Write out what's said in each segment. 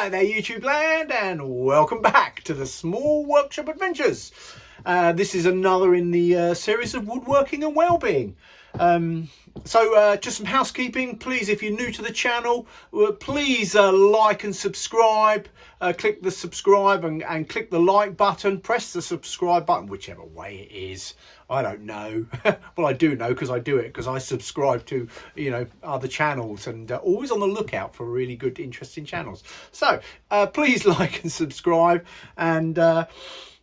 Hi there YouTube land, and welcome back to the Small Workshop Adventures. This is another in the series of woodworking and well-being. So just some housekeeping. Please, if you're new to the channel, please like and subscribe. Click the subscribe and click the like button. Press the subscribe button, whichever way it is. I don't know. Well, I do know because I do it because I subscribe to, other channels, and always on the lookout for really good, interesting channels. So please like and subscribe, and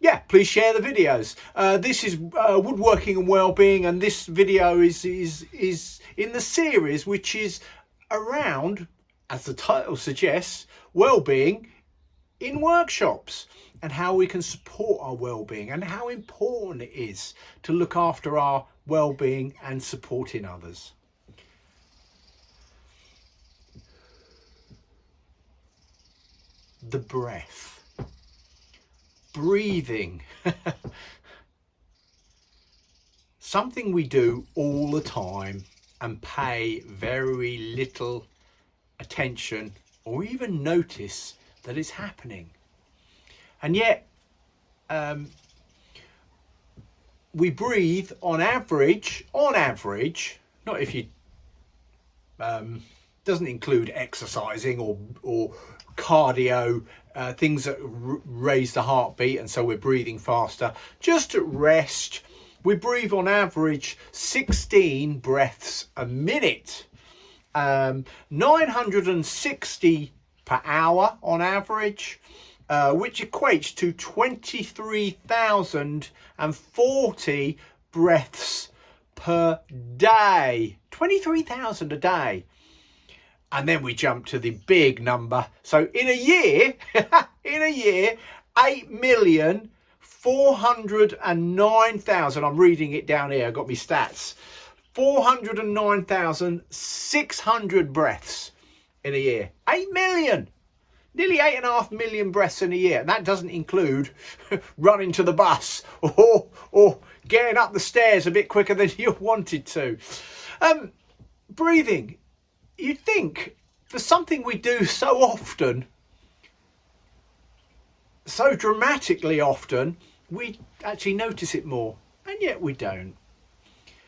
yeah, please share the videos. This is woodworking and well-being, and this video is in the series which is around, as the title suggests, well-being in workshops, and how we can support our well-being, and how important it is to look after our well-being and supporting others. The breath, breathing, something we do all the time and pay very little attention or even notice that it's happening. And yet we breathe on average, not if you doesn't include exercising or cardio, things that raise the heartbeat, and so we're breathing faster. Just at rest, we breathe on average 16 breaths a minute, 960 per hour on average, which equates to 23,040 breaths per day. 23,000 a day. And then we jump to the big number. So in a year, 8,409,000, I'm reading it down here, I've got my stats, 409,600 breaths in a year. 8 million, nearly 8.5 million breaths in a year. And that doesn't include running to the bus or getting up the stairs a bit quicker than you wanted to. Breathing. You'd think for something we do so often, so dramatically often, we actually notice it more, and yet we don't.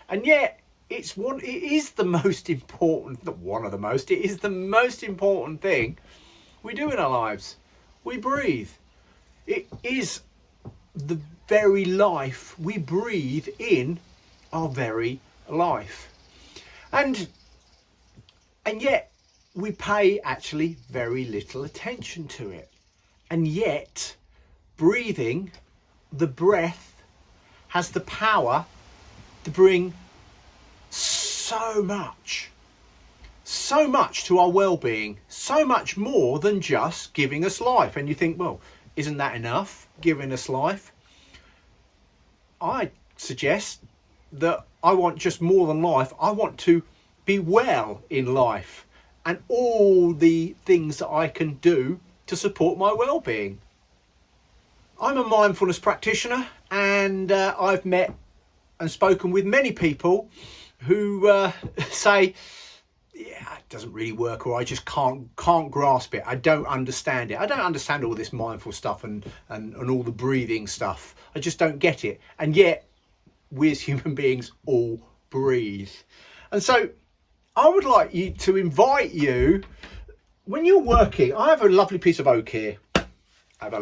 And yet it is the most important, not one of the most, it is the most important thing we do in our lives. We breathe. It is the very life we breathe in, our very life. And yet we pay actually very little attention to it. And yet breathing, the breath, has the power to bring so much to our well-being, so much more than just giving us life. And you think, well, isn't that enough, giving us life? I suggest that I want just more than life. I want to be well in life, and all the things that I can do to support my well-being. I'm a mindfulness practitioner, and I've met and spoken with many people who say, yeah, it doesn't really work, or I just can't grasp it. I don't understand it. I don't understand all this mindful stuff and all the breathing stuff. I just don't get it. And yet we as human beings all breathe. And so I would like to invite you, when you're working, I have a lovely piece of oak here. And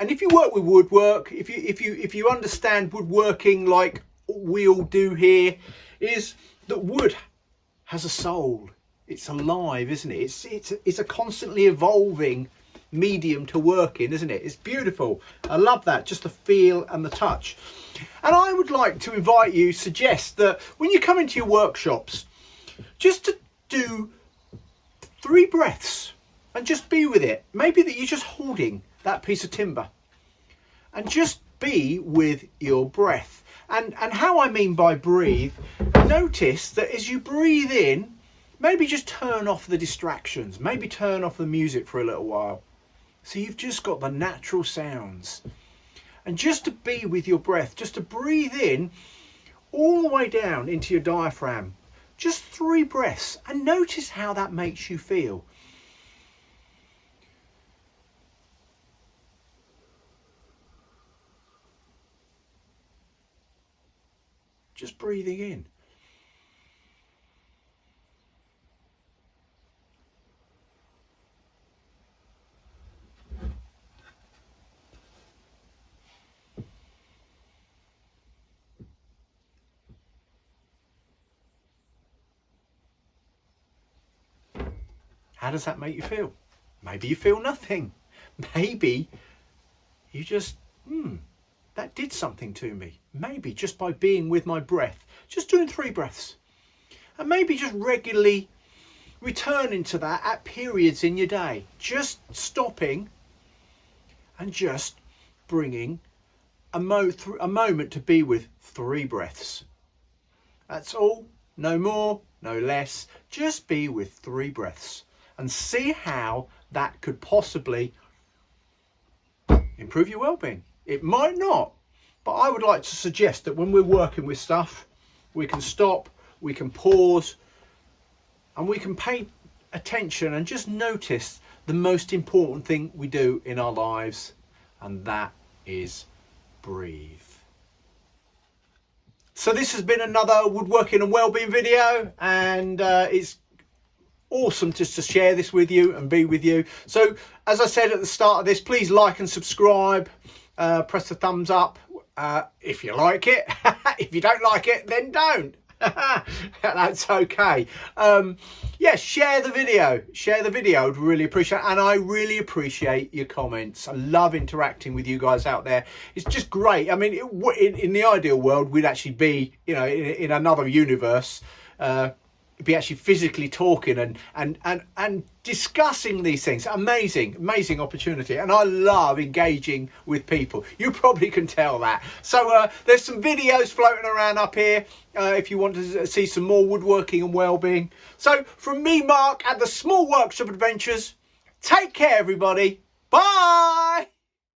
if you work with woodwork, if you understand woodworking like we all do here, is that wood has a soul. It's alive, isn't it? It's a constantly evolving medium to work in, isn't it? It's beautiful. I love that, just the feel and the touch. And I would like to suggest that when you come into your workshops, just to do 3 breaths and just be with it. Maybe that you're just holding that piece of timber and just be with your breath. And how I mean by breathe, notice that as you breathe in, maybe just turn off the distractions, maybe turn off the music for a little while. So you've just got the natural sounds. And just to be with your breath, just to breathe in all the way down into your diaphragm. Just 3 breaths, and notice how that makes you feel. Just breathing in. How does that make you feel? Maybe you feel nothing. Maybe you just, that did something to me. Maybe just by being with my breath, just doing 3 breaths. And maybe just regularly returning to that at periods in your day. Just stopping and just bringing a moment to be with 3 breaths. That's all. No more, no less. Just be with 3 breaths. And see how that could possibly improve your well-being. It might not, but I would like to suggest that when we're working with stuff, we can stop, we can pause, and we can pay attention and just notice the most important thing we do in our lives, and that is breathe. So this has been another woodworking and wellbeing video, and it's awesome just to share this with you and be with you. So as I said at the start of this, please like and subscribe, press the thumbs up if you like it. If you don't like it, then don't. That's okay. Yeah, share the video. I'd really appreciate it. And I really appreciate your comments. I love interacting with you guys out there. It's just great. I mean, in the ideal world, we'd actually be, in another universe, be actually physically talking and discussing these things. Amazing opportunity, and I love engaging with people. You probably can tell that. So there's some videos floating around up here if you want to see some more woodworking and wellbeing. So from me, Mark, at the Small Workshop Adventures, take care everybody. Bye.